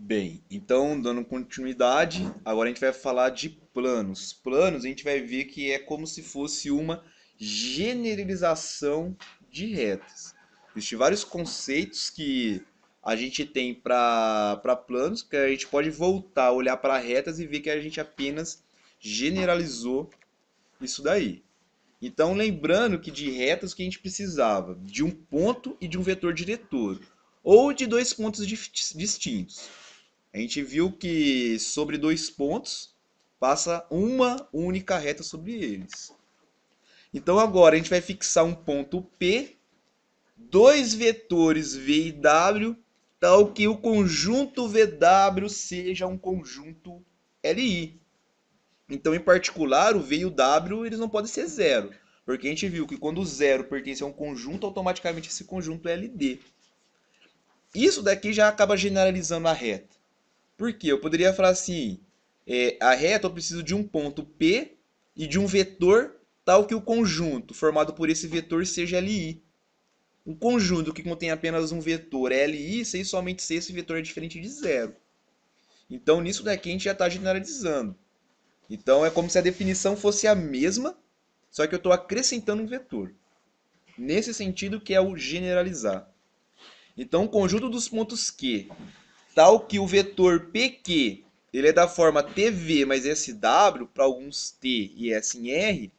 Bem, então, dando continuidade, agora a gente vai falar de planos. Planos a gente vai ver que é como se fosse uma generalização de retas. Existem vários conceitos que a gente tem para planos, que a gente pode voltar a olhar para retas e ver que a gente apenas generalizou isso daí. Então, lembrando que de retas que a gente precisava de um ponto e de um vetor diretor, ou de dois pontos distintos. A gente viu que sobre dois pontos passa uma única reta sobre eles. Então agora a gente vai fixar um ponto P, dois vetores V e W, tal que o conjunto VW seja um conjunto LI. Então, em particular, o V e o W eles não podem ser zero, porque a gente viu que quando o zero pertence a um conjunto, automaticamente esse conjunto é LD. Isso daqui já acaba generalizando a reta. Por quê? Eu poderia falar assim, a reta eu preciso de um ponto P e de um vetor tal que o conjunto formado por esse vetor seja LI. Um conjunto que contém apenas um vetor é LI se e somente se esse vetor é diferente de zero. Então nisso daqui a gente já está generalizando. Então é como se a definição fosse a mesma, só que eu estou acrescentando um vetor. Nesse sentido que é o generalizar. Então o conjunto dos pontos Q tal que o vetor PQ ele é da forma TV mais SW para alguns T e S em R,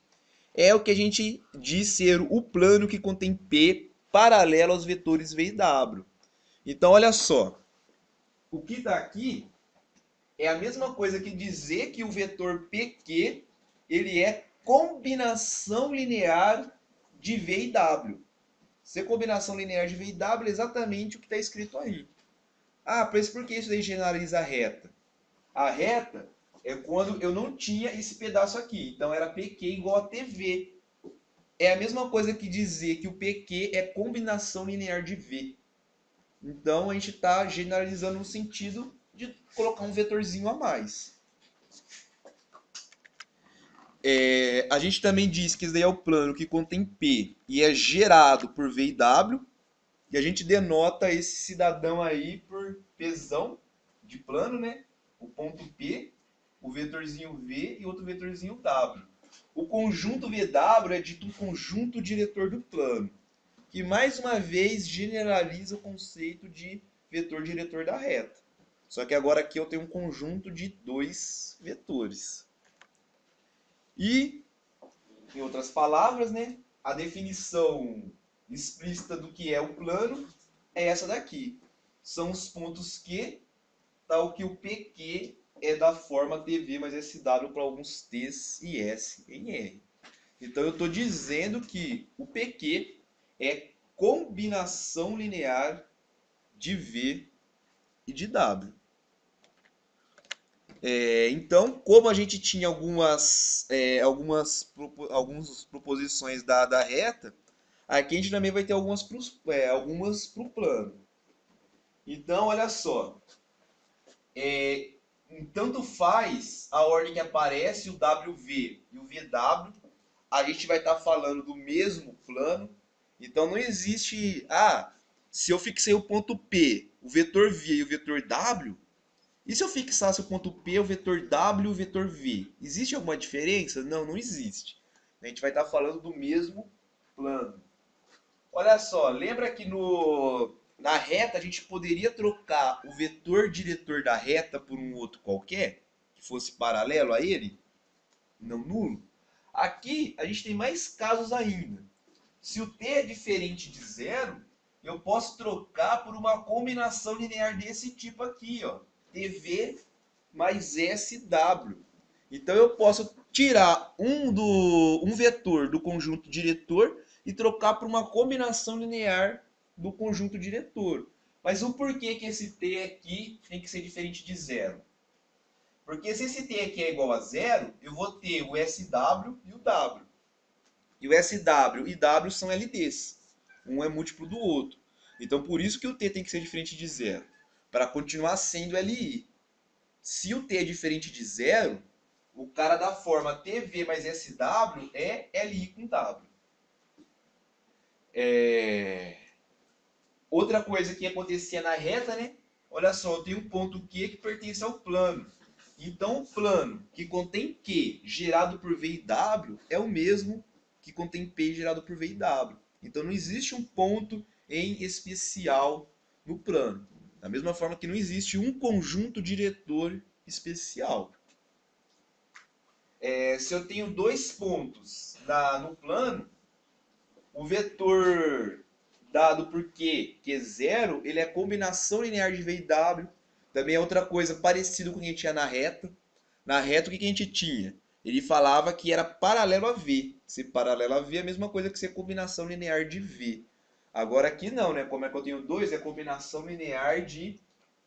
é o que a gente diz ser o plano que contém P paralelo aos vetores V e W. Então, olha só, o que está aqui é a mesma coisa que dizer que o vetor PQ ele é combinação linear de V e W. Ser combinação linear de V e W é exatamente o que está escrito aí. Ah, mas por que isso daí generaliza a reta? A reta é quando eu não tinha esse pedaço aqui. Então era PQ igual a TV. É a mesma coisa que dizer que o PQ é combinação linear de V. Então a gente está generalizando no sentido de colocar um vetorzinho a mais. A gente também diz que esse daí é o plano que contém P e é gerado por V e W. E a gente denota esse cidadão aí por Pzão de plano, né? O ponto P, o vetorzinho V e outro vetorzinho W. O conjunto VW é dito um conjunto diretor do plano, que mais uma vez generaliza o conceito de vetor diretor da reta. Só que agora aqui eu tenho um conjunto de dois vetores. E, em outras palavras, né, a definição explícita do que é o plano é essa daqui. São os pontos Q, tal que o PQ é da forma TV mais SW para alguns T's e S em R. Então eu estou dizendo que o PQ é combinação linear de V e de W. Então, como a gente tinha algumas proposições da reta, aqui a gente também vai ter algumas para o plano. Então, olha só, é, tanto faz a ordem que aparece o WV e o VW, a gente vai estar falando do mesmo plano. Então não existe, se eu fixei o ponto P, o vetor V e o vetor W, e se eu fixasse o ponto P, o vetor W e o vetor V? Existe alguma diferença? Não, não existe. A gente vai estar falando do mesmo plano. Olha só, lembra que na reta a gente poderia trocar o vetor diretor da reta por um outro qualquer, que fosse paralelo a ele, não nulo? Aqui a gente tem mais casos ainda. Se o t é diferente de zero, eu posso trocar por uma combinação linear desse tipo aqui, ó, TV mais SW. Então eu posso tirar um vetor do conjunto diretor e trocar por uma combinação linear do conjunto diretor. Mas o porquê que esse t aqui tem que ser diferente de zero? Porque se esse t aqui é igual a zero, eu vou ter o SW e o W. E o SW e W são LDs. Um é múltiplo do outro. Então por isso que o t tem que ser diferente de zero. Para continuar sendo LI. Se o t é diferente de zero, o cara da forma TV mais SW é LI com W. Outra coisa que acontecia na reta, né? olha só, eu tenho um ponto Q que pertence ao plano. Então, o plano que contém Q gerado por V e W é o mesmo que contém P gerado por V e W. Então, não existe um ponto em especial no plano. Da mesma forma que não existe um conjunto diretor especial. Se eu tenho dois pontos no plano, o vetor dado por Q, Q0, ele é a combinação linear de V e W. Também é outra coisa parecida com o que a gente tinha na reta. Na reta, o que a gente tinha? Ele falava que era paralelo a V. Se paralelo a V é a mesma coisa que ser combinação linear de V. Agora aqui não, né? Como é que eu tenho dois? É combinação linear de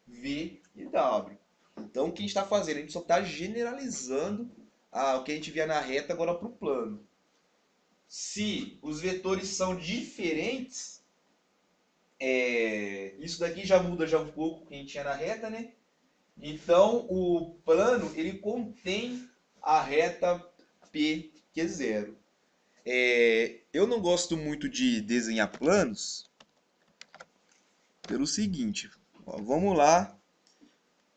V e W. Então o que a gente está fazendo? A gente só está generalizando o que a gente via na reta agora para o plano. Se os vetores são diferentes, isso daqui já muda já um pouco o que a gente tinha na reta, né? Então, o plano, ele contém a reta P, que é zero. Eu não gosto muito de desenhar planos pelo seguinte, ó, vamos lá,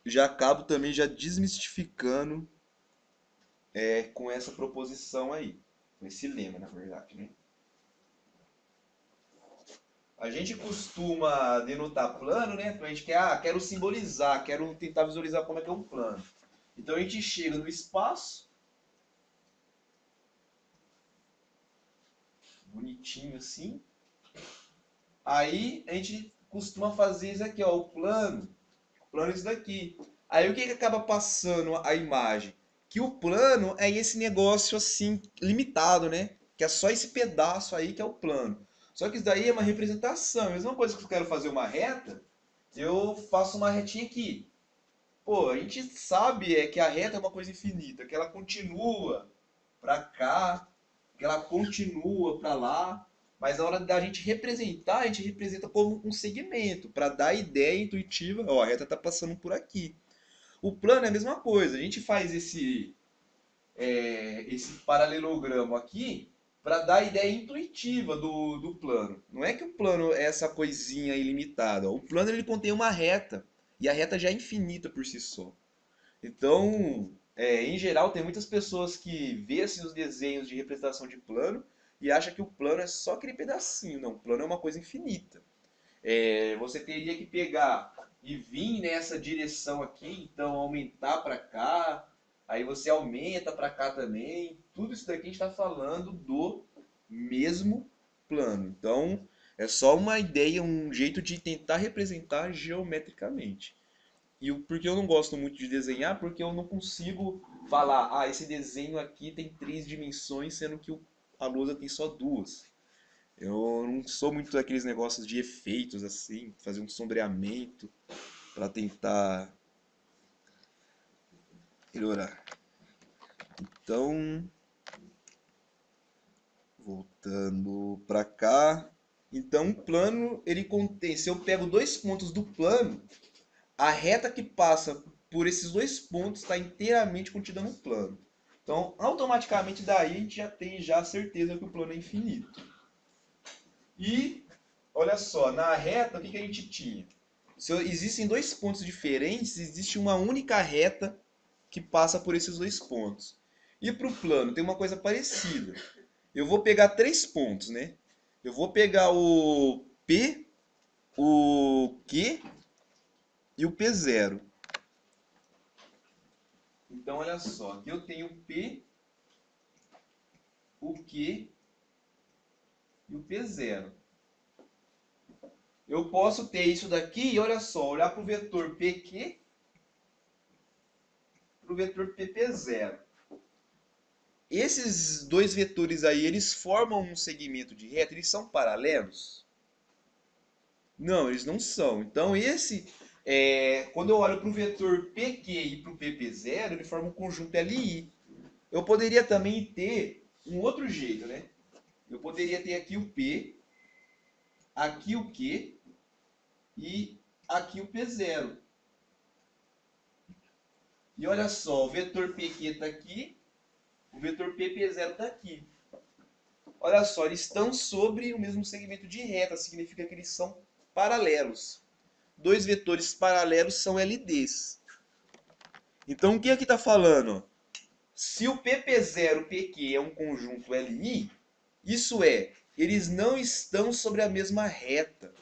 já acabo também já desmistificando com essa proposição aí, com esse lema, na verdade, né? A gente costuma denotar plano, né? A gente quer, quero simbolizar, quero tentar visualizar como é que é um plano. Então a gente chega no espaço, bonitinho assim. Aí a gente costuma fazer isso aqui, ó, o plano. O plano é isso daqui. Aí o que acaba passando a imagem? Que o plano é esse negócio assim, limitado, né? Que é só esse pedaço aí que é o plano. Só que isso daí é uma representação. A mesma coisa que eu quero fazer uma reta, eu faço uma retinha aqui. Pô, a gente sabe que a reta é uma coisa infinita, que ela continua para cá, que ela continua para lá, mas na hora da gente representar, a gente representa como um segmento, para dar a ideia intuitiva, ó, a reta está passando por aqui. O plano é a mesma coisa, a gente faz esse paralelogramo aqui para dar a ideia intuitiva do plano. Não é que o plano é essa coisinha ilimitada, o plano ele contém uma reta, e a reta já é infinita por si só. Então, em geral, tem muitas pessoas que vê assim, os desenhos de representação de plano e acham que o plano é só aquele pedacinho. Não, o plano é uma coisa infinita. Você teria que pegar e vir nessa direção aqui, então aumentar para cá, aí você aumenta para cá também. Tudo isso daqui a gente está falando do mesmo plano. Então, é só uma ideia, um jeito de tentar representar geometricamente. Porque eu não gosto muito de desenhar, porque eu não consigo falar, esse desenho aqui tem 3 dimensões, sendo que a lousa tem só 2. Eu não sou muito daqueles negócios de efeitos assim, fazer um sombreamento para tentar melhorar. Então, voltando para cá, então o plano ele contém, se eu pego dois pontos do plano, a reta que passa por esses dois pontos está inteiramente contida no plano. Então, automaticamente daí a gente já tem já a certeza que o plano é infinito. E, olha só, na reta, o que a gente tinha? Se existem dois pontos diferentes, existe uma única reta que passa por esses dois pontos. E para o plano tem uma coisa parecida. Eu vou pegar 3 pontos, né? Eu vou pegar o P, o Q e o P0. Então, olha só, aqui eu tenho o P, o Q e o P0. Eu posso ter isso daqui e olha só, olhar para o vetor PQ, para o vetor PP0. Esses dois vetores aí, eles formam um segmento de reta, eles são paralelos? Não, eles não são. Então quando eu olho para o vetor PQ e para o PP0, ele forma um conjunto LI. Eu poderia também ter um outro jeito, né? Eu poderia ter aqui o P, aqui o Q e aqui o P0. E olha só, o vetor PQ está aqui, o vetor PP0 está aqui. Olha só, eles estão sobre o mesmo segmento de reta, significa que eles são paralelos. dois vetores paralelos são LDs. Então o que aqui está falando? Se o PP0 e o PQ é um conjunto LI, isso é, eles não estão sobre a mesma reta.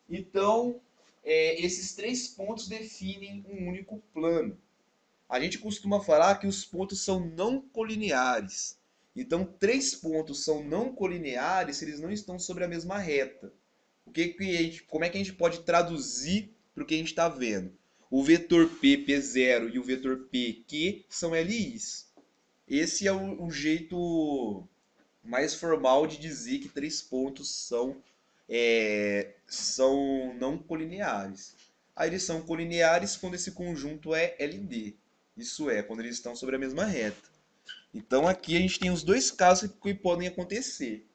Então, esses três pontos definem um único plano. A gente costuma falar que os pontos são não colineares. Então, três pontos são não colineares se eles não estão sobre a mesma reta. Como é que a gente pode traduzir para o que a gente está vendo? O vetor P, P0 e o vetor P, Q são LIs. Esse é o jeito mais formal de dizer que três pontos são não colineares. Aí eles são colineares quando esse conjunto é LD. Isso é, quando eles estão sobre a mesma reta. Então aqui a gente tem os dois casos que podem acontecer.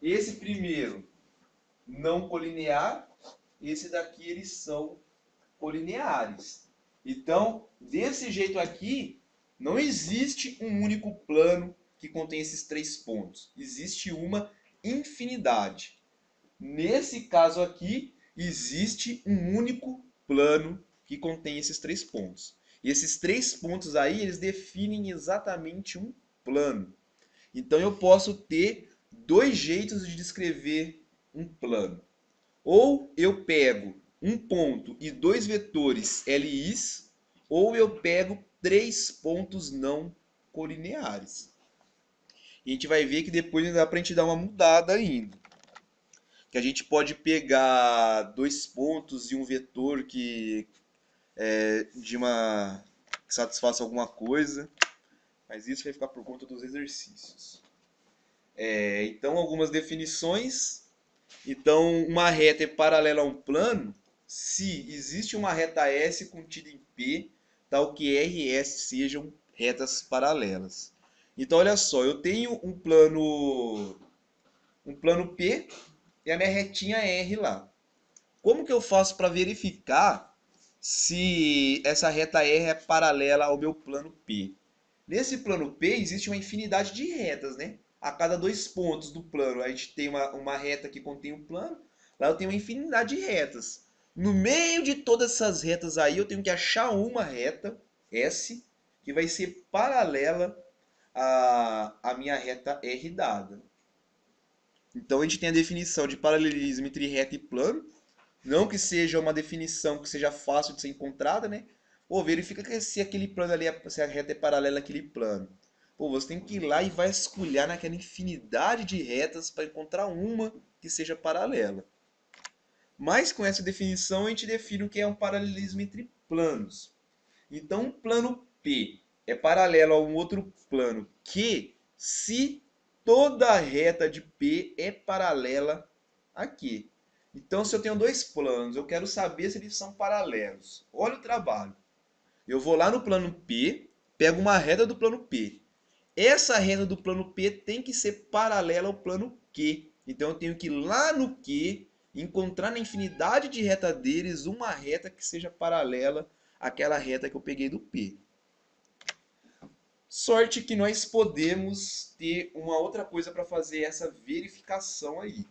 Esse primeiro, não colinear, esse daqui eles são colineares. Então, desse jeito aqui, não existe um único plano que contém esses três pontos. Existe uma infinidade. Nesse caso aqui, existe um único plano que contém esses três pontos. E esses três pontos aí, eles definem exatamente um plano. Então eu posso ter dois jeitos de descrever um plano. Ou eu pego um ponto e dois vetores LIs, ou eu pego três pontos não colineares. E a gente vai ver que depois dá para a gente dar uma mudada ainda. Que a gente pode pegar dois pontos e um vetor que satisfaça alguma coisa, mas isso vai ficar por conta dos exercícios. Então, algumas definições. Então, uma reta é paralela a um plano se existe uma reta S contida em P, tal que R e S sejam retas paralelas. Então, olha só, eu tenho um plano P e a minha retinha R lá. Como que eu faço para verificar se essa reta R é paralela ao meu plano P? Nesse plano P existe uma infinidade de retas, né? A cada dois pontos do plano a gente tem uma reta que contém um plano, lá eu tenho uma infinidade de retas. No meio de todas essas retas aí eu tenho que achar uma reta, S, que vai ser paralela à minha reta R dada. Então a gente tem a definição de paralelismo entre reta e plano. Não que seja uma definição que seja fácil de ser encontrada, né? Pô, verifica que se aquele plano ali, se a reta é paralela àquele plano. Pô, você tem que ir lá e vasculhar naquela infinidade de retas para encontrar uma que seja paralela. Mas com essa definição a gente define o que é um paralelismo entre planos. Então, um plano P é paralelo a um outro plano Q se toda a reta de P é paralela a Q. Então, se eu tenho dois planos, eu quero saber se eles são paralelos. Olha o trabalho. Eu vou lá no plano P, pego uma reta do plano P. Essa reta do plano P tem que ser paralela ao plano Q. Então, eu tenho que ir lá no Q, encontrar na infinidade de reta deles uma reta que seja paralela àquela reta que eu peguei do P. Sorte que nós podemos ter uma outra coisa para fazer essa verificação aí.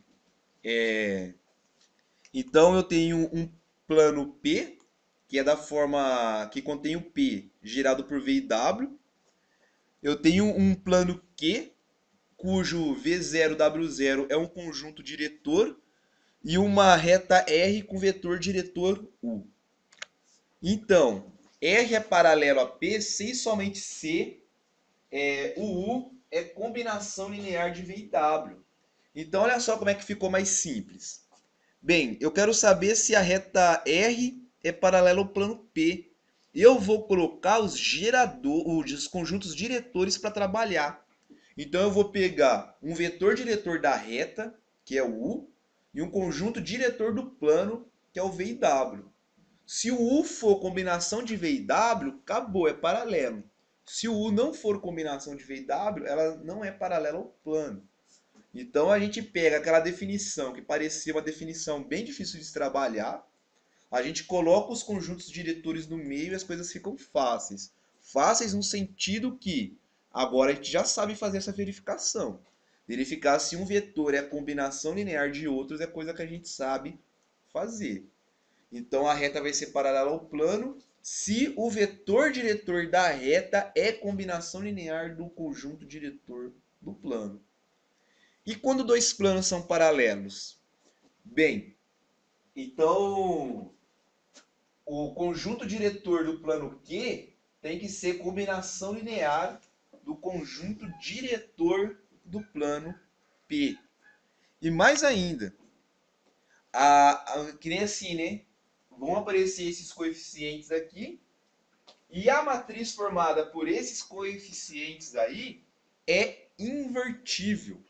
Então eu tenho um plano P, que é da forma que contém o P gerado por V e W. Eu tenho um plano Q, cujo V0W0 é um conjunto diretor, e uma reta R com vetor diretor U. Então, R é paralelo a P se e somente se o U é combinação linear de V e W. Então, olha só como é que ficou mais simples. Bem, eu quero saber se a reta R é paralela ao plano P. Eu vou colocar os conjuntos diretores para trabalhar. Então eu vou pegar um vetor diretor da reta, que é o U, e um conjunto diretor do plano, que é o V e W. Se o U for combinação de V e W, acabou, é paralelo. Se o U não for combinação de V e W, ela não é paralela ao plano. Então a gente pega aquela definição que parecia uma definição bem difícil de se trabalhar, a gente coloca os conjuntos diretores no meio e as coisas ficam fáceis. Fáceis no sentido que agora a gente já sabe fazer essa verificação. Verificar se um vetor é a combinação linear de outros é coisa que a gente sabe fazer. Então a reta vai ser paralela ao plano se o vetor diretor da reta é combinação linear do conjunto diretor do plano. E quando dois planos são paralelos? Bem, então o conjunto diretor do plano Q tem que ser combinação linear do conjunto diretor do plano P. E mais ainda, que nem assim, né? Vão aparecer esses coeficientes aqui, e a matriz formada por esses coeficientes aí é invertível.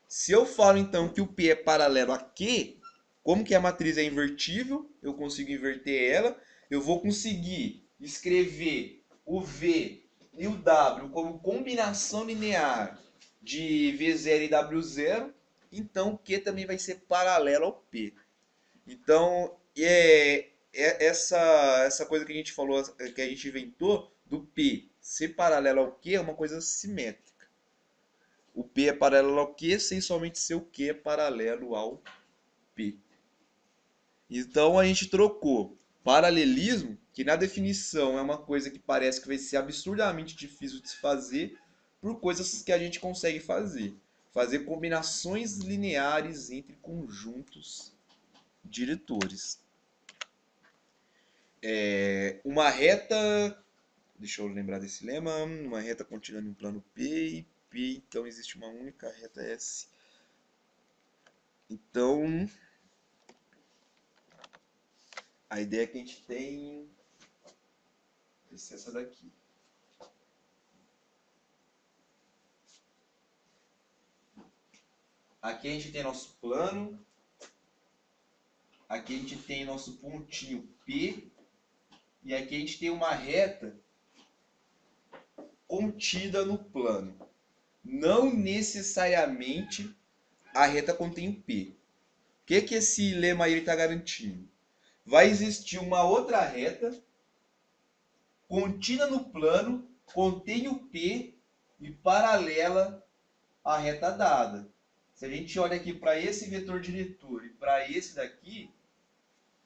Se eu falo então que o P é paralelo a Q, como que a matriz é invertível, eu consigo inverter ela, eu vou conseguir escrever o V e o W como combinação linear de V0 e W0, então o Q também vai ser paralelo ao P. Então, essa coisa que a gente falou, que a gente inventou, do P ser paralelo ao Q, é uma coisa simétrica. O P é paralelo ao Q sem somente ser o Q é paralelo ao P. Então a gente trocou paralelismo, que na definição é uma coisa que parece que vai ser absurdamente difícil de se fazer, por coisas que a gente consegue fazer. Fazer combinações lineares entre conjuntos diretores. Uma reta, deixa eu lembrar desse lema, uma reta contínua em um plano P e P, então existe uma única reta S. Então, a ideia que a gente tem é essa daqui. Aqui a gente tem nosso plano, aqui a gente tem nosso pontinho P, e aqui a gente tem uma reta contida no plano. Não necessariamente a reta contém o P. O que esse lema aí está garantindo? Vai existir uma outra reta contida no plano, contém o P e paralela à reta dada. Se a gente olha aqui para esse vetor diretor e para esse daqui,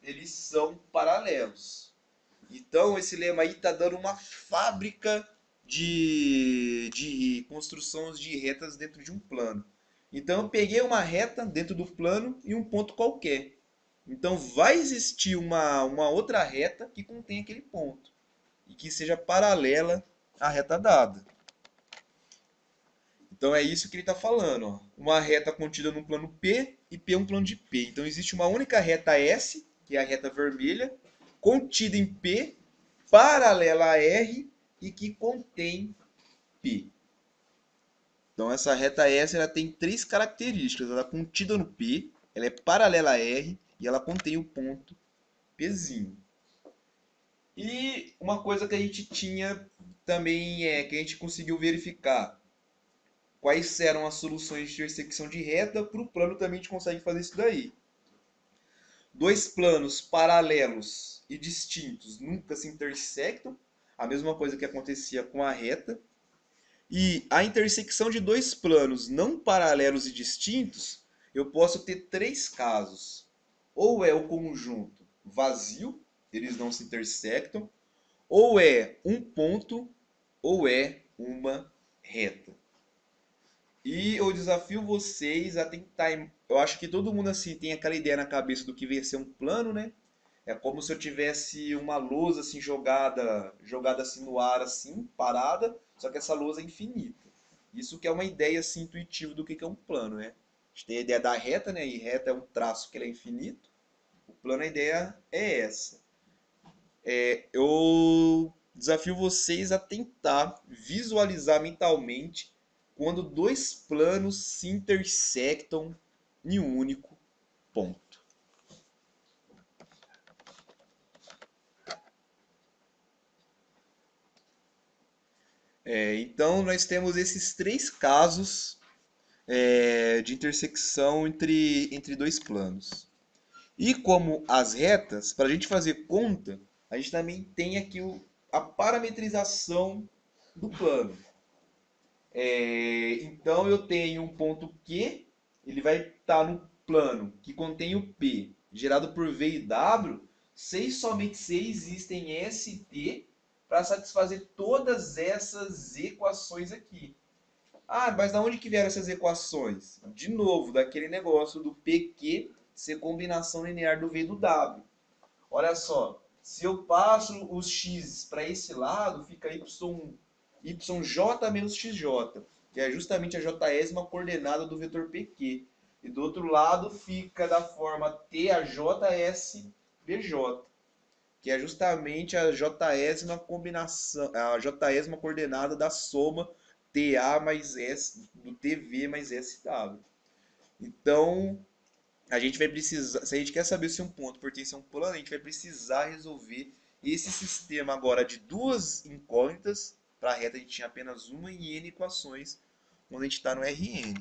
eles são paralelos. Então esse lema aí está dando uma fábrica de construções de retas dentro de um plano. Então eu peguei uma reta dentro do plano e um ponto qualquer. Então vai existir uma outra reta que contém aquele ponto e que seja paralela à reta dada. Então é isso que ele está falando. Ó. Uma reta contida no plano P e P é um plano de P. Então existe uma única reta S, que é a reta vermelha, contida em P, paralela a R e que contém P. Então essa reta S ela tem três características. Ela é contida no P, ela é paralela a R e ela contém o ponto Pzinho. E uma coisa que a gente tinha também que a gente conseguiu verificar quais eram as soluções de intersecção de reta, para o plano também a gente consegue fazer isso daí. Dois planos paralelos e distintos nunca se intersectam, a mesma coisa que acontecia com a reta. E a intersecção de dois planos não paralelos e distintos, eu posso ter três casos. Ou é o conjunto vazio, eles não se intersectam, ou é um ponto, ou é uma reta. E eu desafio vocês a tentar. Eu acho que todo mundo assim tem aquela ideia na cabeça do que vai ser um plano, né? É como se eu tivesse uma lousa assim jogada assim no ar assim, parada, só que essa lousa é infinita. Isso que é uma ideia assim intuitiva do que é um plano, né? A gente tem a ideia da reta, né? E reta é um traço que ele é infinito. O plano, a ideia é essa. Eu desafio vocês a tentar visualizar mentalmente quando dois planos se intersectam em um único ponto. Então, nós temos esses três casos de intersecção entre dois planos. E como as retas, para a gente fazer conta, a gente também tem aqui a parametrização do plano. Então eu tenho um ponto Q, ele vai estar no plano que contém o P. gerado por V e W, somente se existem S e T para satisfazer todas essas equações aqui. Ah, mas da onde que vieram essas equações? De novo, daquele negócio do PQ ser combinação linear do V e do W. Olha só, se eu passo os x para esse lado, fica yj menos xj, que é justamente a jésima coordenada do vetor PQ. E do outro lado fica da forma TAJSBJ, que é justamente a jésima combinação, a jésima coordenada da soma TA mais S do TV mais SW. Então, a gente vai precisar, se a gente quer saber se um ponto pertence a um plano, a gente vai precisar resolver esse sistema agora de duas incógnitas. Para a reta a gente tinha apenas uma e n equações quando a gente está no Rn.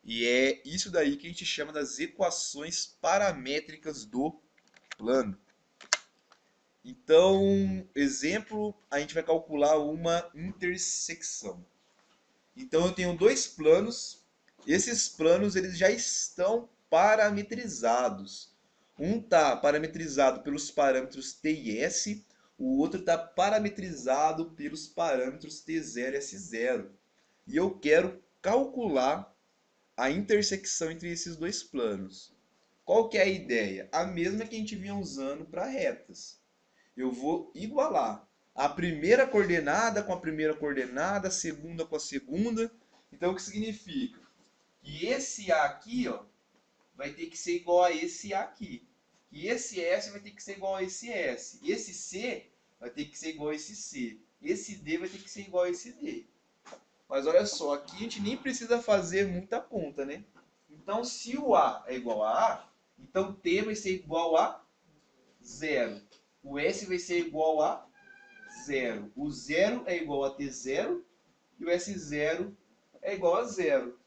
E é isso daí que a gente chama das equações paramétricas do plano. Então, exemplo, a gente vai calcular uma intersecção. Então eu tenho dois planos. Esses planos eles já estão parametrizados. Um está parametrizado pelos parâmetros t e s, o outro está parametrizado pelos parâmetros t0 e s0. E eu quero calcular a intersecção entre esses dois planos. Qual que é a ideia? A mesma que a gente vinha usando para retas. Eu vou igualar a primeira coordenada com a primeira coordenada, a segunda com a segunda. Então, o que significa? Que esse A aqui, ó, vai ter que ser igual a esse A aqui. E esse S vai ter que ser igual a esse S. Esse C vai ter que ser igual a esse C. Esse D vai ter que ser igual a esse D. Mas olha só, aqui a gente nem precisa fazer muita conta, né? Então, se o A é igual a A, então T vai ser igual a 0. O S vai ser igual a 0. O 0 é igual a T0 e o S0 é igual a 0.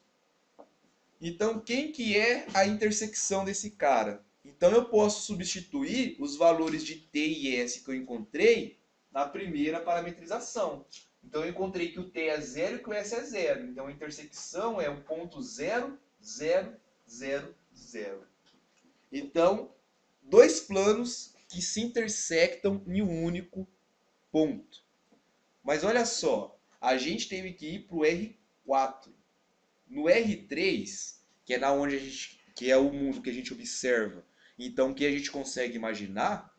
Então, quem que é a intersecção desse cara? Então, eu posso substituir os valores de T e S que eu encontrei na primeira parametrização. Então, eu encontrei que o T é 0 e que o S é 0. Então, a intersecção é o ponto 0, 0, 0, 0. Então, dois planos que se intersectam em um único ponto. Mas olha só, a gente teve que ir para o R4. No R3, que é na onde a gente, que é o mundo que a gente observa, então o que a gente consegue imaginar,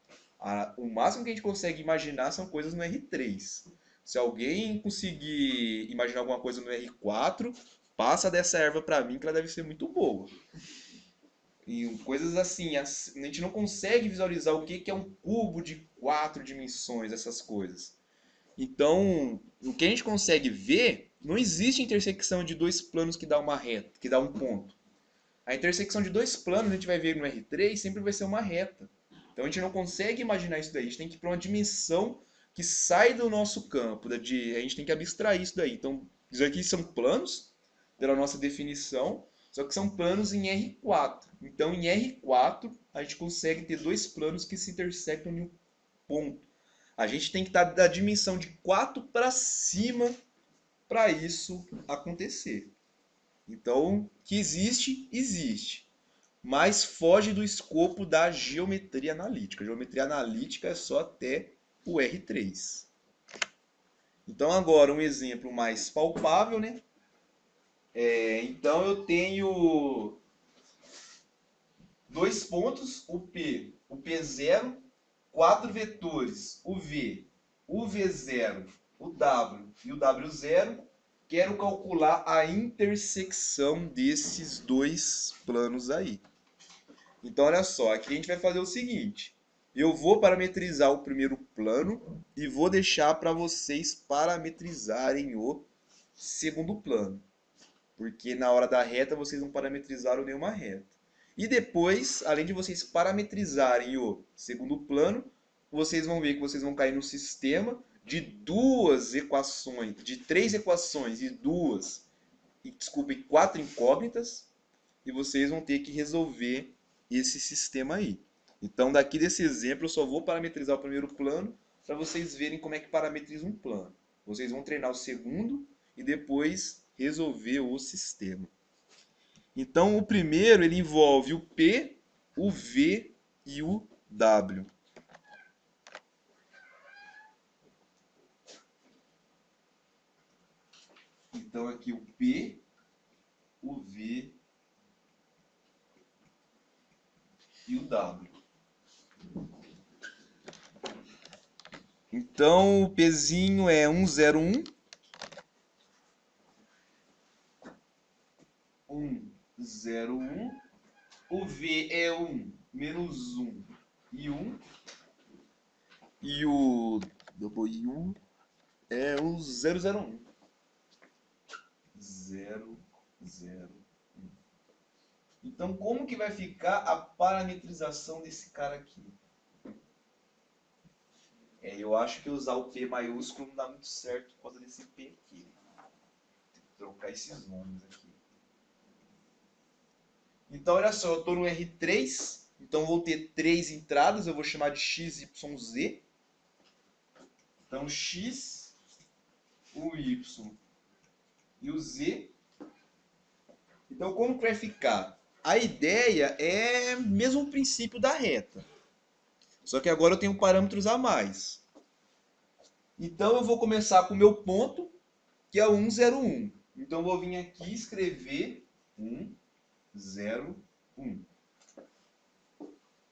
o máximo que a gente consegue imaginar são coisas no R3. Se alguém conseguir imaginar alguma coisa no R4, passa dessa erva para mim que ela deve ser muito boa. E coisas assim, a gente não consegue visualizar o que é um cubo de 4 dimensões, essas coisas. Então, o que a gente consegue ver, não existe intersecção de dois planos que dá uma reta, que dá um ponto. A intersecção de dois planos, a gente vai ver no R3, sempre vai ser uma reta. Então a gente não consegue imaginar isso daí, a gente tem que ir para uma dimensão que sai do nosso campo, a gente tem que abstrair isso daí. Então, isso aqui são planos, pela nossa definição, só que são planos em R4. Então, em R4, a gente consegue ter dois planos que se intersectam em um ponto. A gente tem que estar da dimensão de 4 para cima para isso acontecer. Então, que existe, existe. Mas foge do escopo da geometria analítica. A geometria analítica é só até o R3. Então, agora um exemplo mais palpável, né? Então, eu tenho dois pontos, o P0, quatro vetores, o V0, o W e o W0. Quero calcular a intersecção desses dois planos aí. Então, olha só, aqui a gente vai fazer o seguinte. Eu vou parametrizar o primeiro plano e vou deixar para vocês parametrizarem o segundo plano. Porque na hora da reta vocês não parametrizaram nenhuma reta. E depois, além de vocês parametrizarem o segundo plano, vocês vão ver que vocês vão cair no sistema de duas equações, de três equações e quatro incógnitas, e vocês vão ter que resolver esse sistema aí. Então, daqui desse exemplo, eu só vou parametrizar o primeiro plano para vocês verem como é que parametriza um plano. Vocês vão treinar o segundo e depois resolver o sistema. Então, o primeiro ele envolve o P, o V e o W. Então aqui o P, o V e o W. Então o Pzinho é 101. 101. O V é 1, menos 1 e 1. E o W é o 001. 001. Então, como que vai ficar a parametrização desse cara aqui? Eu acho que usar o P maiúsculo não dá muito certo por causa desse P aqui. Tem que trocar esses nomes aqui. Então, olha só, eu estou no R3, então vou ter 3 entradas, eu vou chamar de X, Y, Z. Então, X, o Y e o Z. Então, como que vai ficar? A ideia é mesmo o princípio da reta. Só que agora eu tenho parâmetros a mais. Então, eu vou começar com o meu ponto, que é o 101. Então, eu vou vir aqui e escrever 101.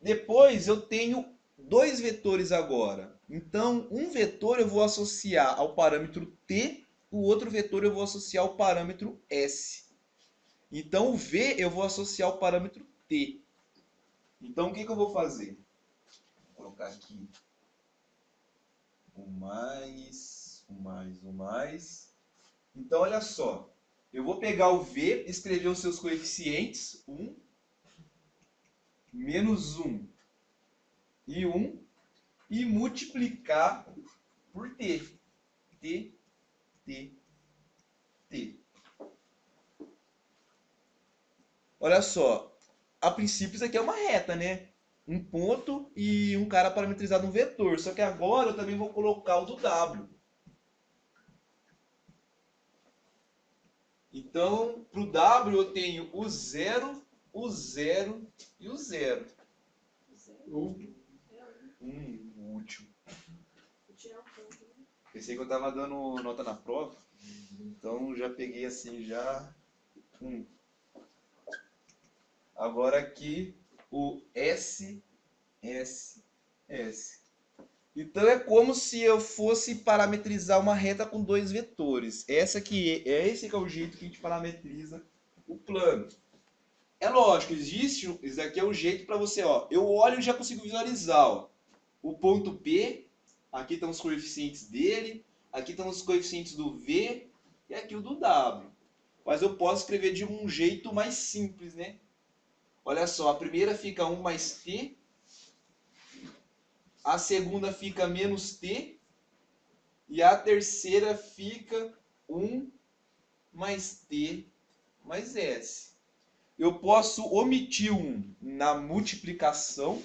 Depois, eu tenho dois vetores agora. Então, um vetor eu vou associar ao parâmetro t, o outro vetor eu vou associar ao parâmetro s. Então, o v eu vou associar ao parâmetro t. Então, o que eu vou fazer? Vou colocar aqui o mais. Então, olha só. Eu vou pegar o v, escrever os seus coeficientes, 1, menos 1 e 1, e multiplicar por t. T. Olha só, a princípio isso aqui é uma reta, né? Um ponto e um cara parametrizado no vetor. Só que agora eu também vou colocar o do W. Então, para o W eu tenho o 0, o 0 e o 0. O último. Pensei que eu estava dando nota na prova. Então já peguei assim já. Agora aqui o S. Então é como se eu fosse parametrizar uma reta com dois vetores. Esse que é o jeito que a gente parametriza o plano. É lógico, existe, isso aqui é um jeito para você, ó. Eu olho e já consigo visualizar, ó. O ponto P, aqui estão os coeficientes dele, aqui estão os coeficientes do V e aqui o do W. Mas eu posso escrever de um jeito mais simples, né? Olha só, a primeira fica 1 mais T, a segunda fica menos T, e a terceira fica 1 mais T mais S. Eu posso omitir 1 na multiplicação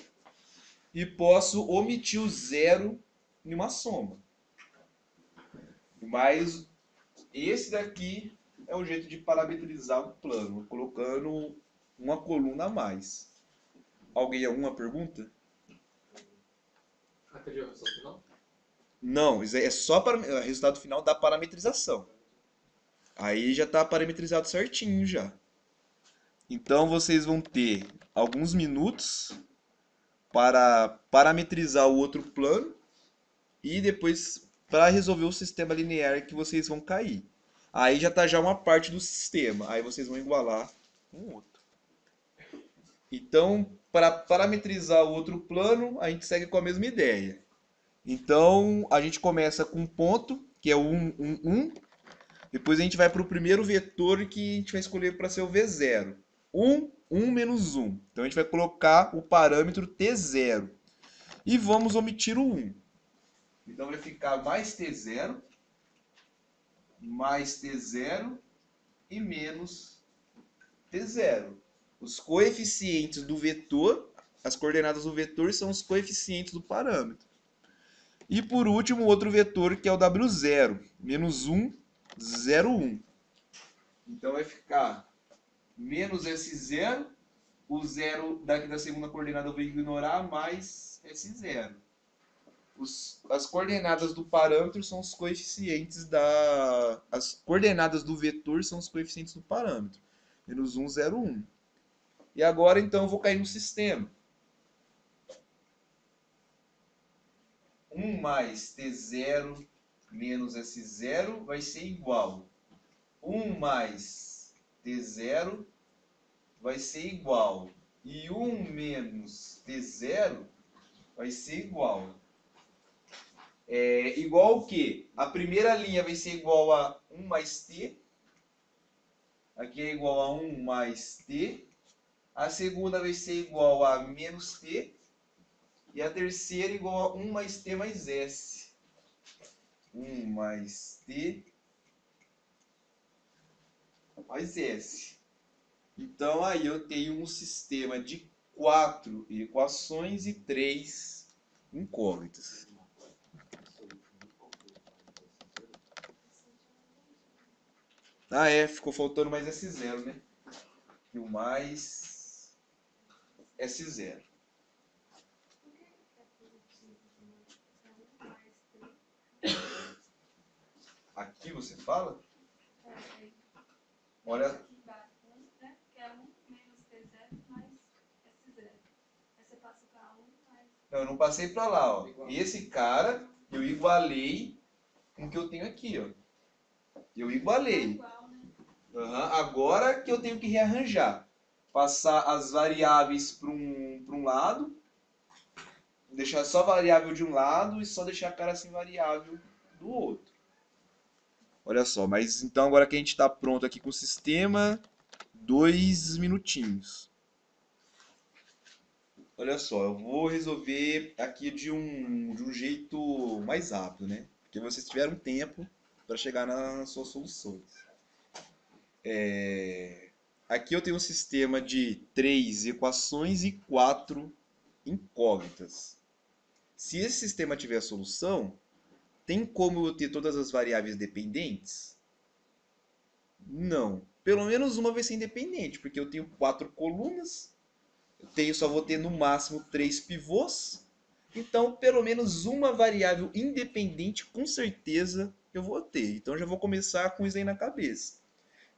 e posso omitir o 0 em uma soma. Mas esse daqui é o jeito de parametrizar o plano, colocando uma coluna a mais. Alguém alguma pergunta? Acredito no resultado final? Não, isso é só para o resultado final da parametrização. Aí já está parametrizado certinho já. Então vocês vão ter alguns minutos para parametrizar o outro plano e depois para resolver o sistema linear que vocês vão cair. Aí já está já uma parte do sistema, aí vocês vão igualar um outro. Então, para parametrizar o outro plano, a gente segue com a mesma ideia. Então, a gente começa com um ponto, que é o 1, 1, 1. Depois a gente vai para o primeiro vetor que a gente vai escolher para ser o V0. 1, 1 menos 1. Então a gente vai colocar o parâmetro T0. E vamos omitir o 1. Então vai ficar mais T0 e menos T0. Os coeficientes do vetor, as coordenadas do vetor são os coeficientes do parâmetro. E por último, outro vetor que é o W0, menos 1, 0, 1. Então vai ficar menos S0 o zero daqui da segunda coordenada eu vou ignorar, mais S0. As coordenadas do parâmetro são os coeficientes da... As coordenadas do vetor são os coeficientes do parâmetro. Menos 1, 0, 1. E agora, então, eu vou cair no sistema. 1 mais T0 menos S0 vai ser igual. 1 mais T0 vai ser igual. E 1 menos T0 vai ser igual. Igual o quê? A primeira linha vai ser igual a 1 mais T. Aqui é igual a 1 mais T. A segunda vai ser igual a menos T. E a terceira igual a 1 mais T mais S. 1 mais T mais S. Então aí eu tenho um sistema de 4 equações e 3 incógnitas. Ficou faltando mais S0, né? E o mais S0. Aqui você fala? Olha. Não, eu não passei para lá, ó. Esse cara eu igualei com o que eu tenho aqui, ó. Eu igualei. Agora que eu tenho que rearranjar. Passar as variáveis para um lado, deixar só variável de um lado e só deixar a cara sem variável do outro. Olha só, mas então agora que a gente está pronto aqui com o sistema, 2 minutinhos. Olha só, eu vou resolver aqui de um jeito mais rápido, né? Porque vocês tiveram tempo para chegar nas suas soluções. Aqui eu tenho um sistema de 3 equações e 4 incógnitas. Se esse sistema tiver solução, tem como eu ter todas as variáveis dependentes? Não. Pelo menos uma vai ser independente, porque eu tenho 4 colunas, só vou ter no máximo 3 pivôs, então pelo menos uma variável independente com certeza eu vou ter. Então já vou começar com isso aí na cabeça.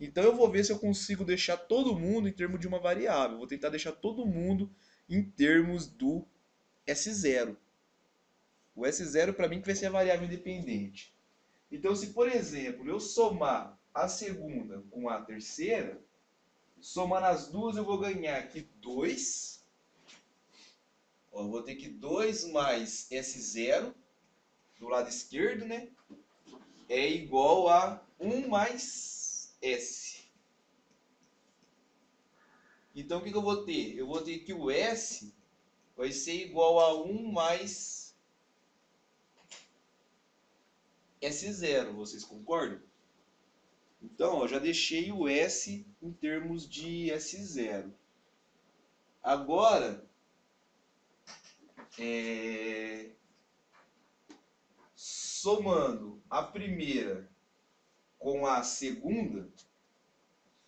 Então eu vou ver se eu consigo deixar todo mundo em termos de uma variável. Vou tentar deixar todo mundo em termos do S0. O S0 para mim que vai ser a variável independente. Então se, por exemplo, eu somar a segunda com a terceira, somando as duas eu vou ganhar aqui 2. Eu vou ter que 2 mais S0 do lado esquerdo, né? É igual a 1 mais S. Então o que eu vou ter? Eu vou ter que o S vai ser igual a 1 mais S0. Vocês concordam? Então, eu já deixei o S em termos de S0. Agora, somando a primeira com a segunda,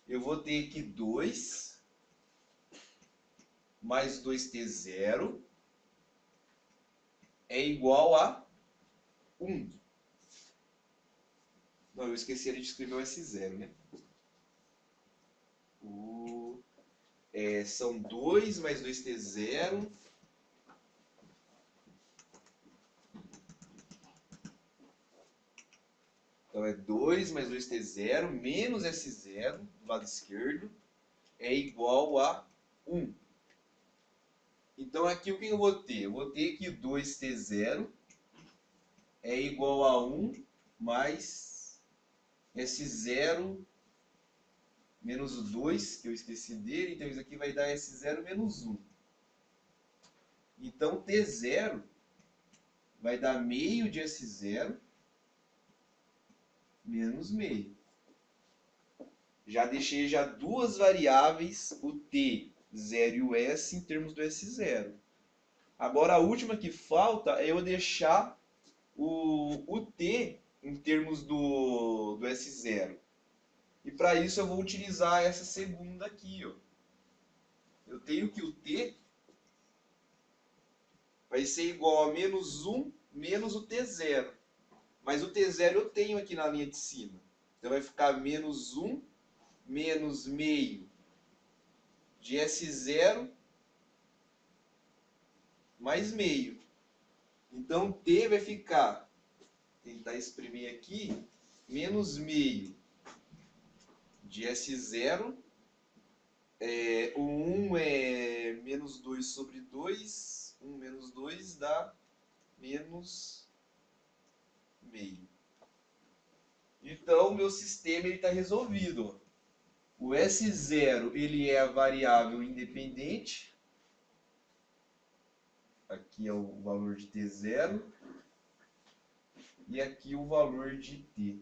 eu vou ter que 2 mais 2T0 é igual a 1. Não, eu esqueci de escrever o S0, né? São 2 mais 2T0. Então é 2 mais 2T0 menos S0 do lado esquerdo é igual a 1. Então aqui o que eu vou ter? Eu vou ter que 2T0 é igual a 1 mais S0 menos o 2, que eu esqueci dele, então isso aqui vai dar S0 menos 1. Então T0 vai dar meio de S0 menos meio. Já deixei já duas variáveis, o T0 e o S, em termos do S0. Agora a última que falta é eu deixar o T em termos do S0. E para isso eu vou utilizar essa segunda aqui, ó. eu tenho que o t vai ser igual a menos 1 menos o t0. Mas o t0 eu tenho aqui na linha de cima. Então vai ficar menos 1 menos meio de S0 mais meio. Então t vai ficar, tentar exprimir aqui, menos meio de S0. O 1 é menos 2 sobre 2. 1 menos 2 dá menos meio. Então, o meu sistema está resolvido. O S0 ele é a variável independente. Aqui é o valor de T0. E aqui o valor de T.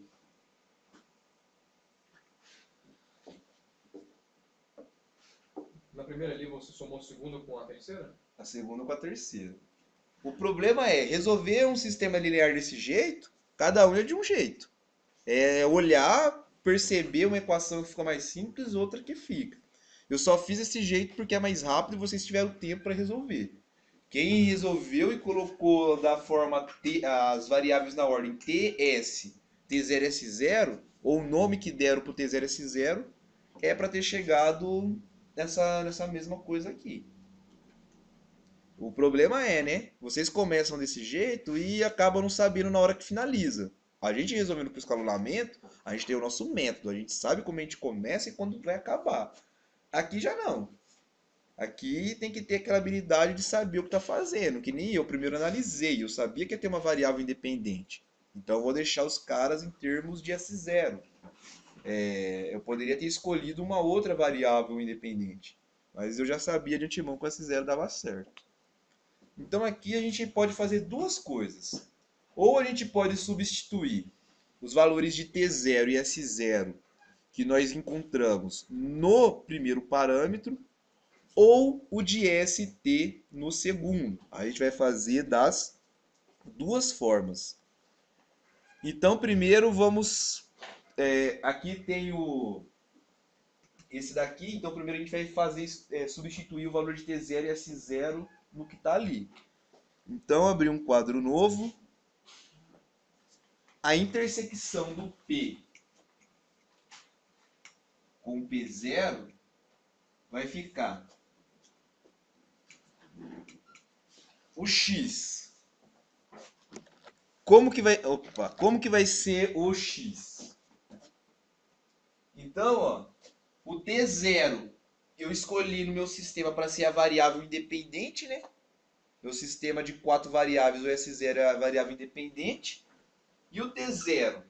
Na primeira ali você somou a segunda com a terceira? A segunda com a terceira. O problema é, resolver um sistema linear desse jeito, cada um é de um jeito. É olhar, perceber uma equação que fica mais simples, outra que fica. Eu só fiz esse jeito porque é mais rápido e vocês tiveram tempo para resolver. Quem resolveu e colocou da forma T, as variáveis na ordem TS, T0, S0, ou o nome que deram para o T0, S0, é para ter chegado nessa mesma coisa aqui. O problema é, né? Vocês começam desse jeito e acabam não sabendo na hora que finaliza. A gente resolvendo com escalonamento, a gente tem o nosso método, a gente sabe como a gente começa e quando vai acabar. Aqui já não. Aqui tem que ter aquela habilidade de saber o que está fazendo, que nem eu primeiro analisei, eu sabia que ia ter uma variável independente. Então eu vou deixar os caras em termos de S0. Eu poderia ter escolhido uma outra variável independente, mas eu já sabia de antemão que o S0 dava certo. Então aqui a gente pode fazer duas coisas. Ou a gente pode substituir os valores de T0 e S0 que nós encontramos no primeiro parâmetro, ou o de ST no segundo. A gente vai fazer das duas formas. Então primeiro vamos... aqui tem esse daqui, então primeiro a gente vai fazer substituir o valor de T0 e S0 no que está ali. Então, abrir um quadro novo. A intersecção do P com P0 vai ficar o X. Como que vai ser o X? Então, ó, o T0 eu escolhi no meu sistema para ser a variável independente, né? Meu sistema de 4 variáveis, o S0 é a variável independente. E o T0?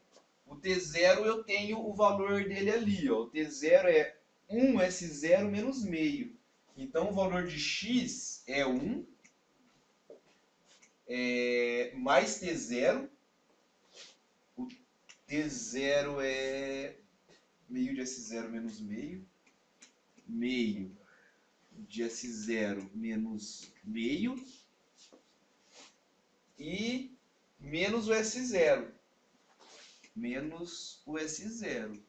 O T0 eu tenho o valor dele ali, ó. O T0 é 1S0 menos meio. Então o valor de X é 1 mais T0. O T0 é meio de S0 menos meio. Meio de S0 menos meio. E menos o S0. Menos o S0.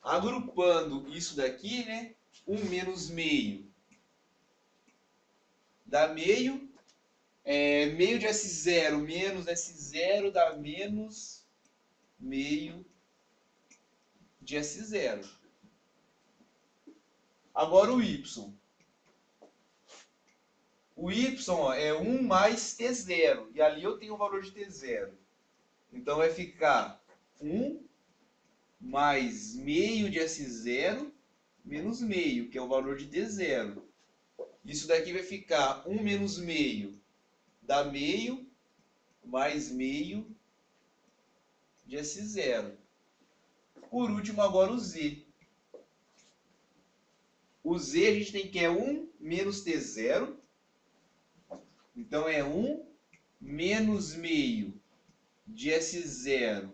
Agrupando isso daqui, né? 1 menos meio dá meio. Meio de S0 menos S0 dá menos meio de S0. Agora o Y. O Y ó, é 1 mais T0. E ali eu tenho o valor de T0. Então vai ficar 1 mais meio de S0 menos meio, que é o valor de D0. Isso daqui vai ficar 1 menos meio dá meio, mais meio de S0. Por último, agora o Z. O Z a gente tem que é 1 menos T0. Então é 1 menos meio de S0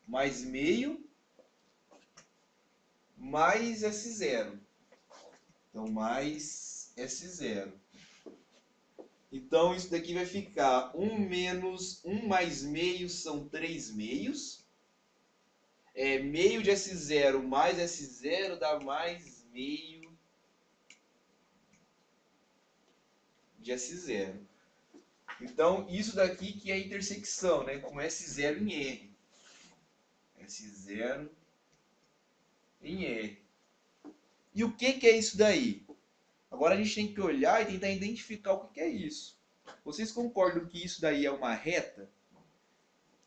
mais meio mais S0. Então mais S0. Então isso daqui vai ficar 1 menos 1 mais meio são 3 meios. Meio de S0 mais S0 dá mais meio de S0. Então, isso daqui que é a intersecção, né? Com S0 em R. S0 em R. E o que é isso daí? Agora a gente tem que olhar e tentar identificar o que é isso. Vocês concordam que isso daí é uma reta?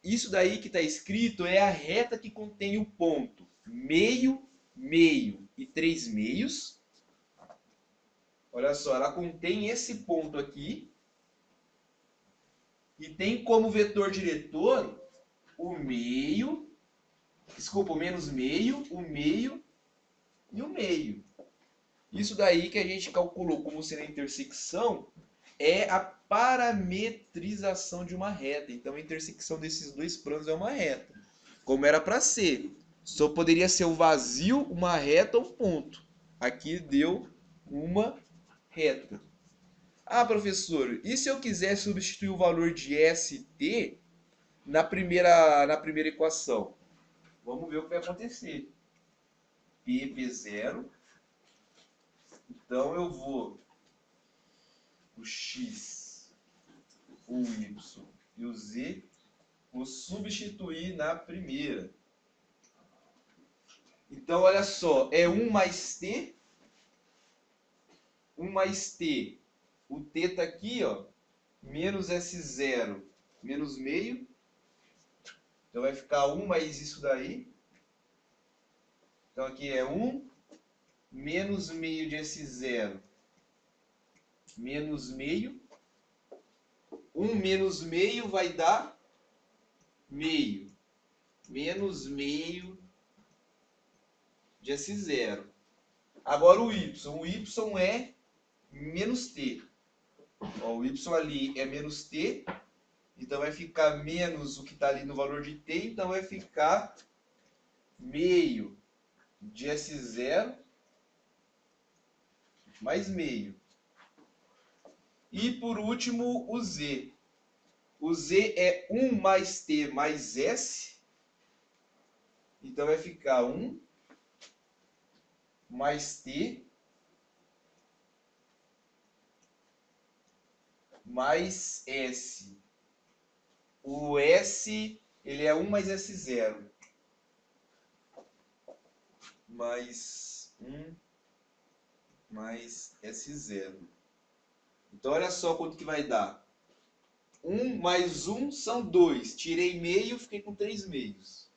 Isso daí que está escrito é a reta que contém o ponto meio, meio e 3 meios. Olha só, ela contém esse ponto aqui. E tem como vetor diretor o meio, desculpa, o menos meio, o meio e o meio. Isso daí que a gente calculou como sendo a intersecção é a parametrização de uma reta. Então a intersecção desses dois planos é uma reta. Como era para ser. Só poderia ser o vazio, uma reta ou um ponto. Aqui deu uma reta. Ah, professor, e se eu quiser substituir o valor de ST na primeira equação? Vamos ver o que vai acontecer. P0. Então eu vou o X, o Y e o Z, vou substituir na primeira. Então olha só, é 1 mais T, 1 mais T. O T está aqui, ó, menos S0, menos meio. Então vai ficar 1 mais isso daí. Então aqui é 1 menos meio de S0, menos meio. 1 menos meio vai dar meio. Menos meio de S0. Agora o Y. O Y é menos T. Ó, o Y ali é menos T. Então vai ficar menos o que está ali no valor de T. Então vai ficar meio de S0 mais meio. E por último o Z. O Z é 1 mais T mais S. Então vai ficar 1 mais T mais S. O S, ele é 1 mais S0. Mais 1 mais S0. Então olha só quanto que vai dar. 1 mais 1 são 2. Tirei meio, fiquei com 3 meios.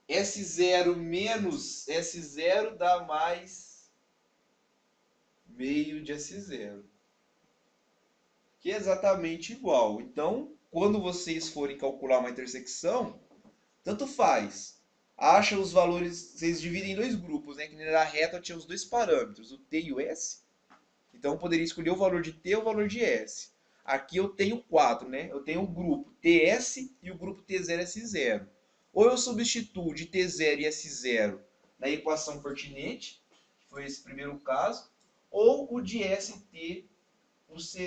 S0 menos S0 dá mais meio de S0. Que é exatamente igual. Então, quando vocês forem calcular uma intersecção, tanto faz. Acha os valores, vocês dividem em dois grupos, né? Que na reta tinha os dois parâmetros, o T e o S. Então, eu poderia escolher o valor de T ou o valor de S. Aqui eu tenho 4, né? Eu tenho o grupo TS e o grupo T0S0. Ou eu substituo de T0 e S0 na equação pertinente, que foi esse primeiro caso, ou o de ST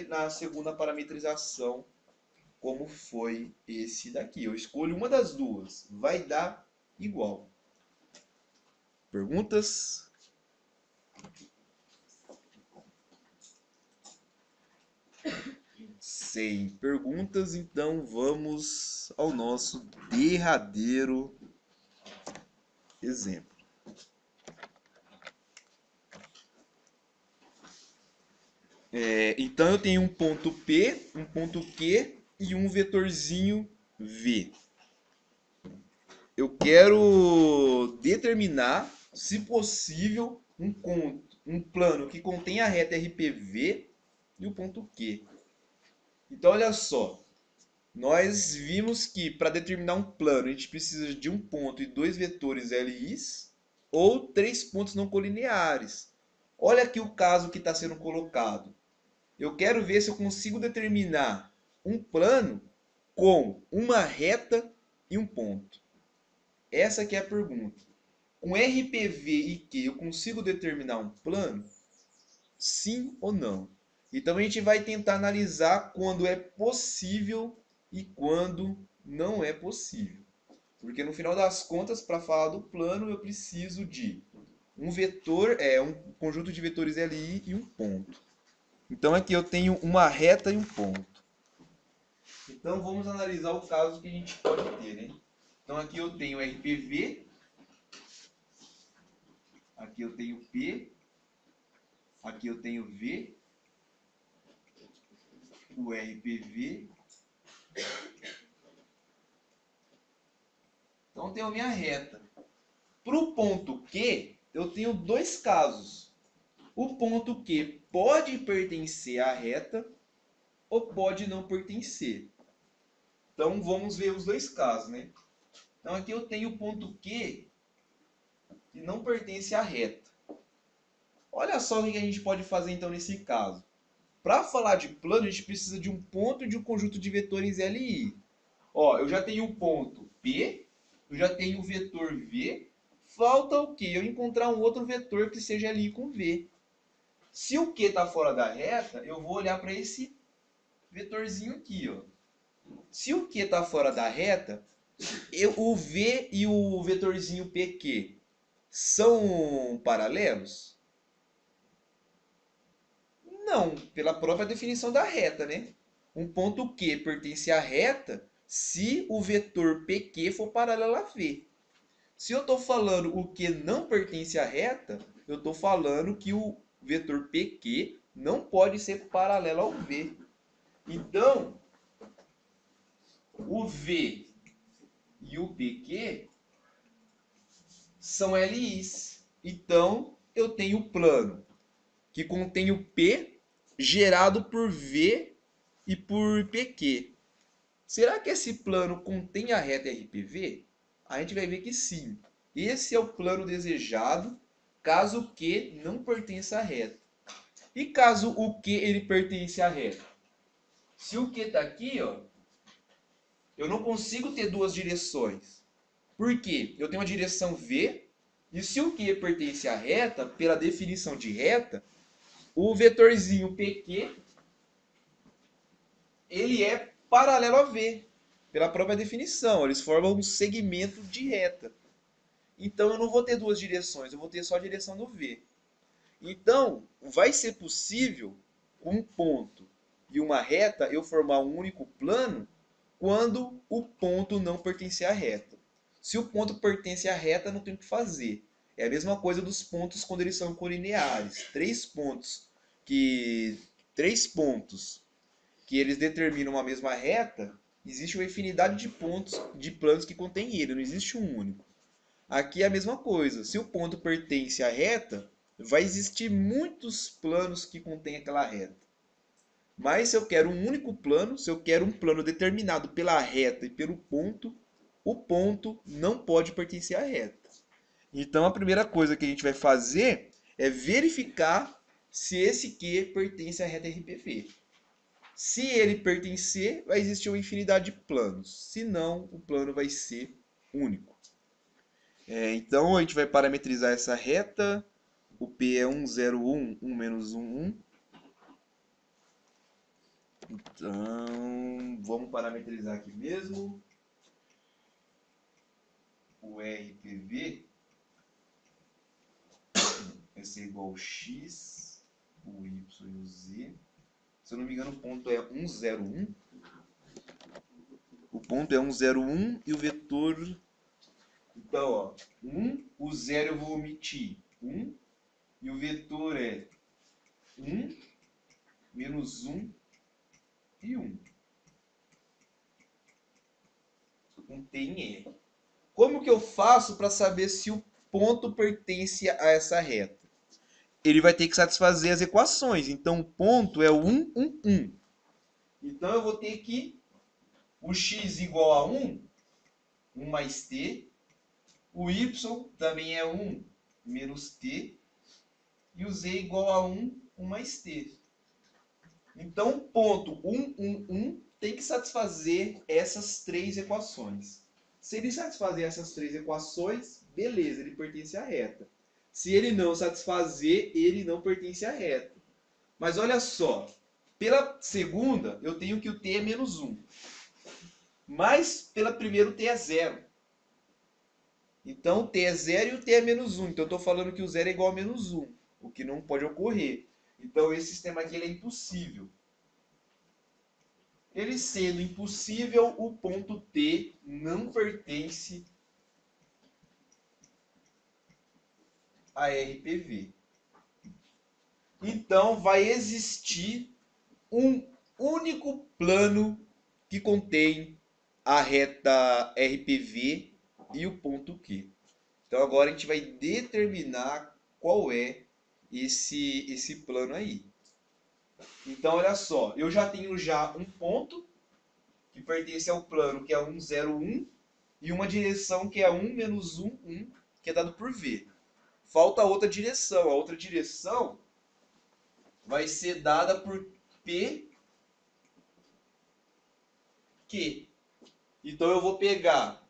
na segunda parametrização, como foi esse daqui. Eu escolho uma das duas, vai dar igual. Perguntas? Sem perguntas, então vamos ao nosso derradeiro exemplo. Então eu tenho um ponto P, um ponto Q e um vetorzinho V. Eu quero determinar, se possível, um plano que contém a reta RPV e o ponto Q. Então olha só, nós vimos que para determinar um plano a gente precisa de um ponto e dois vetores LIs ou três pontos não colineares. Olha aqui o caso que está sendo colocado. Eu quero ver se eu consigo determinar um plano com uma reta e um ponto. Essa aqui é a pergunta. Com RPV e Q eu consigo determinar um plano? Sim ou não? Então a gente vai tentar analisar quando é possível e quando não é possível. Porque no final das contas, para falar do plano, eu preciso de um vetor, um conjunto de vetores LI e um ponto. Então aqui eu tenho uma reta e um ponto. Então vamos analisar o caso que a gente pode ter, né? Então aqui eu tenho RPV, aqui eu tenho P, aqui eu tenho V, o RPV. Então eu tenho a minha reta. Para o ponto Q, eu tenho dois casos. O ponto Q pode pertencer à reta ou pode não pertencer. Então vamos ver os dois casos, né? Então aqui eu tenho o ponto Q que não pertence à reta. Olha só o que a gente pode fazer então nesse caso. Para falar de plano, a gente precisa de um ponto e de um conjunto de vetores L e I. Ó, eu já tenho o ponto P, eu já tenho o vetor V. Falta o quê? Eu encontrar um outro vetor que seja L com V. Se o Q está fora da reta, eu vou olhar para esse vetorzinho aqui, ó. Se o Q está fora da reta, o V e o vetorzinho PQ são paralelos? Não, pela própria definição da reta, né? Um ponto Q pertence à reta se o vetor PQ for paralelo a V. Se eu estou falando o Q não pertence à reta, eu estou falando que o vetor PQ não pode ser paralelo ao V. Então, o V e o PQ são LIs. Então, eu tenho o plano que contém o P gerado por V e por PQ. Será que esse plano contém a reta RPV? A gente vai ver que sim. Esse é o plano desejado, caso o Q não pertença à reta. E caso o Q ele pertence à reta? Se o Q está aqui, ó, eu não consigo ter duas direções. Por quê? Eu tenho uma direção V, e se o Q pertence à reta, pela definição de reta, o vetorzinho PQ ele é paralelo a V, pela própria definição. Eles formam um segmento de reta. Então eu não vou ter duas direções, eu vou ter só a direção do V. Então, vai ser possível, com um ponto e uma reta, eu formar um único plano quando o ponto não pertencer à reta. Se o ponto pertence à reta, não tem o que fazer. É a mesma coisa dos pontos quando eles são colineares. Três pontos que eles determinam a mesma reta, existe uma infinidade de pontos de planos que contém ele, não existe um único. Aqui é a mesma coisa. Se o ponto pertence à reta, vai existir muitos planos que contêm aquela reta. Mas se eu quero um único plano, se eu quero um plano determinado pela reta e pelo ponto, o ponto não pode pertencer à reta. Então a primeira coisa que a gente vai fazer é verificar se esse Q pertence à reta RPV. Se ele pertencer, vai existir uma infinidade de planos. Se não, o plano vai ser único. Então a gente vai parametrizar essa reta. O P é 1, 0, 1, 1 menos 1, 1. Então, vamos parametrizar aqui mesmo. O RPV vai ser igual ao X, o Y e o Z. Se eu não me engano, o ponto é 1, 0, 1. O ponto é 1, 0, 1 e o vetor... Então, ó, 1, o 0 eu vou omitir 1. E o vetor é 1, menos 1 e 1. Um T em R. Como que eu faço para saber se o ponto pertence a essa reta? Ele vai ter que satisfazer as equações. Então, o ponto é 1, 1, 1. Então, eu vou ter que o x igual a 1, 1 mais t. O y também é 1 menos t. E o z igual a 1, 1 mais t. Então, o ponto 1, 1, 1 tem que satisfazer essas três equações. Se ele satisfazer essas três equações, beleza, ele pertence à reta. Se ele não satisfazer, ele não pertence à reta. Mas olha só, pela segunda, eu tenho que o t é menos 1. Mas pela primeira, o t é 0. Então, o t é 0 e o t é menos 1. Então, eu estou falando que o 0 é igual a menos 1, o que não pode ocorrer. Então esse sistema aqui ele é impossível. Ele sendo impossível, o ponto T não pertence a RPV. Então vai existir um único plano que contém a reta RPV e o ponto Q. Então agora a gente vai determinar qual é esse plano aí. Então olha só, eu já tenho um ponto que pertence ao plano que é 1, 0, 1 e uma direção que é 1, menos 1, 1, que é dado por V. Falta outra direção. A outra direção vai ser dada por P, Q. Então eu vou pegar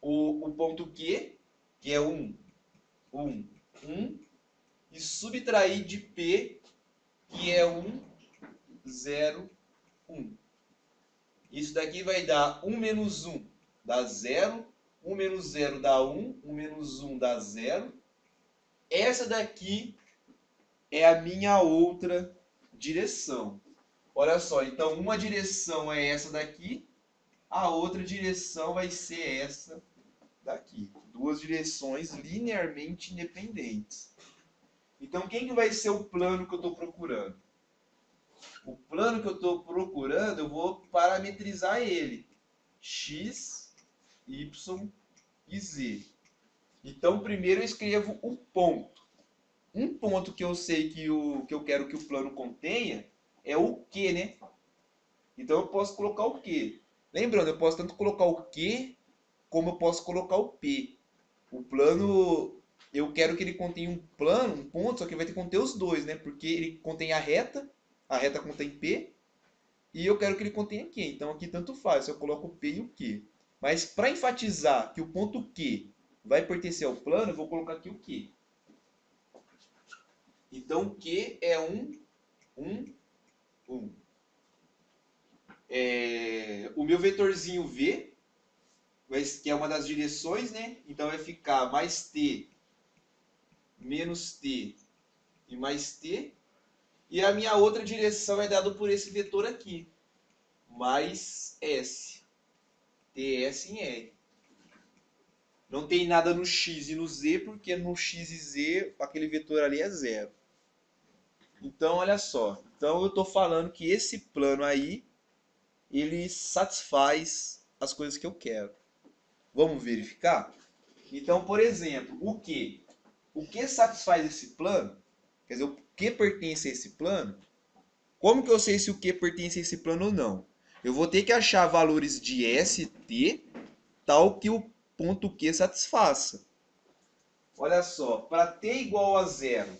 o ponto Q, que é 1, 1, 1, e subtrair de P, que é 1, 0, 1. Isso daqui vai dar 1 menos 1 dá 0, 1 menos 0 dá 1, 1 menos 1 dá 0. Essa daqui é a minha outra direção. Olha só, então uma direção é essa daqui, a outra direção vai ser essa daqui. Duas direções linearmente independentes. Então quem que vai ser o plano que eu estou procurando? O plano que eu estou procurando, eu vou parametrizar ele. X, Y e Z. Então primeiro eu escrevo o ponto. Um ponto que eu sei que eu quero que o plano contenha é o Q, né? Então eu posso colocar o Q. Lembrando, eu posso tanto colocar o Q como eu posso colocar o P. O plano, eu quero que ele contenha um plano, um ponto, só que vai ter que conter os dois, né? Porque ele contém a reta contém P, e eu quero que ele contenha Q. Então aqui tanto faz, eu coloco o P e o Q. Mas para enfatizar que o ponto Q vai pertencer ao plano, eu vou colocar aqui o Q. Então o Q é 1, 1, 1. O meu vetorzinho V, que é uma das direções, né? Então vai ficar mais T, menos T e mais T. E a minha outra direção é dada por esse vetor aqui, mais S, TS em R. Não tem nada no X e no Z, porque no X e Z aquele vetor ali é zero. Então, olha só. Então eu estou falando que esse plano aí, ele satisfaz as coisas que eu quero. Vamos verificar? Então, por exemplo, o que? O que satisfaz esse plano? Quer dizer, o que pertence a esse plano? Como que eu sei se o que pertence a esse plano ou não? Eu vou ter que achar valores de S, T, tal que o ponto Q satisfaça. Olha só, para T igual a zero,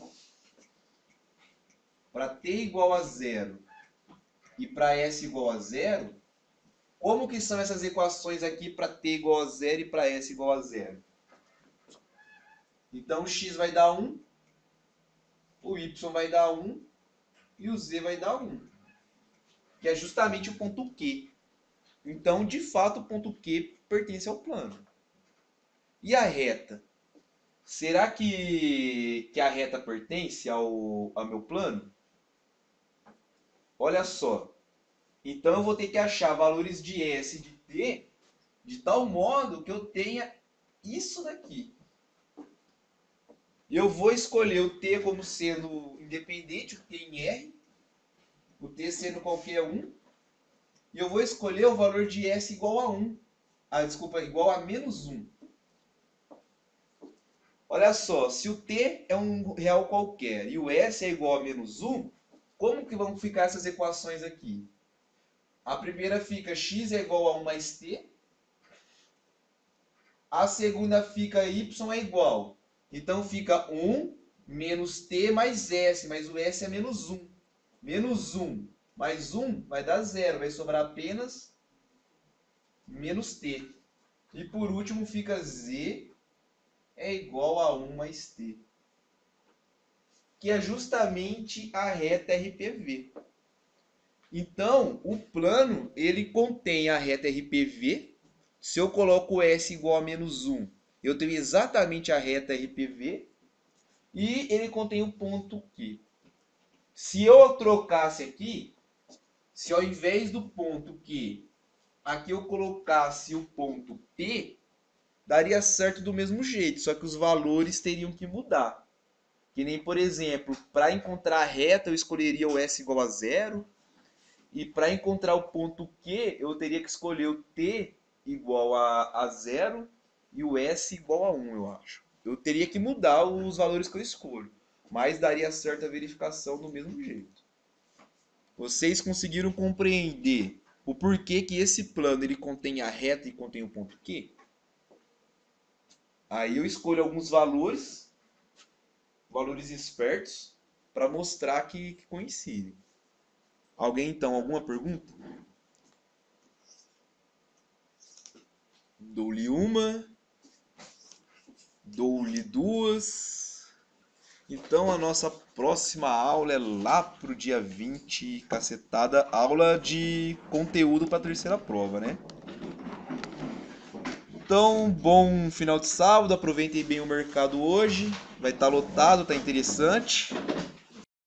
e para S igual a zero, como que são essas equações aqui para T igual a zero e para S igual a zero? Então o X vai dar 1, o Y vai dar 1 e o Z vai dar 1, que é justamente o ponto Q. Então, de fato, o ponto Q pertence ao plano. E a reta? Será que a reta pertence ao meu plano? Olha só. Então eu vou ter que achar valores de S e de T de tal modo que eu tenha isso daqui. Eu vou escolher o T como sendo independente, o T em R, o T sendo qualquer um, e eu vou escolher o valor de S igual a 1. Igual a menos 1. Olha só, se o T é um real qualquer e o S é igual a menos 1, como que vão ficar essas equações aqui? A primeira fica x é igual a 1 mais t. A segunda fica y é igual. Então fica 1 menos t mais s, mas o s é menos 1. Menos 1 mais 1 vai dar 0, vai sobrar apenas menos t. E por último fica z é igual a 1 mais t, que é justamente a reta RPV. Então, o plano, ele contém a reta RPV. Se eu coloco S igual a menos 1, eu tenho exatamente a reta RPV. E ele contém o ponto Q. Se eu trocasse aqui, se ao invés do ponto Q, aqui eu colocasse o ponto P, daria certo do mesmo jeito, só que os valores teriam que mudar. Que nem, por exemplo, para encontrar a reta eu escolheria o S igual a 0, e para encontrar o ponto Q eu teria que escolher o T igual a 0 e o S igual a 1, eu acho. Eu teria que mudar os valores que eu escolho, mas daria certo a verificação do mesmo jeito. Vocês conseguiram compreender o porquê que esse plano ele contém a reta e contém o ponto Q? Aí eu escolho alguns valores espertos, para mostrar que coincidem. Alguém então, alguma pergunta? Dou-lhe uma, dou-lhe duas. Então a nossa próxima aula é lá pro dia 20, cacetada, aula de conteúdo para a terceira prova, né? Então, bom final de sábado, aproveitem bem o mercado hoje, vai estar lotado, tá interessante.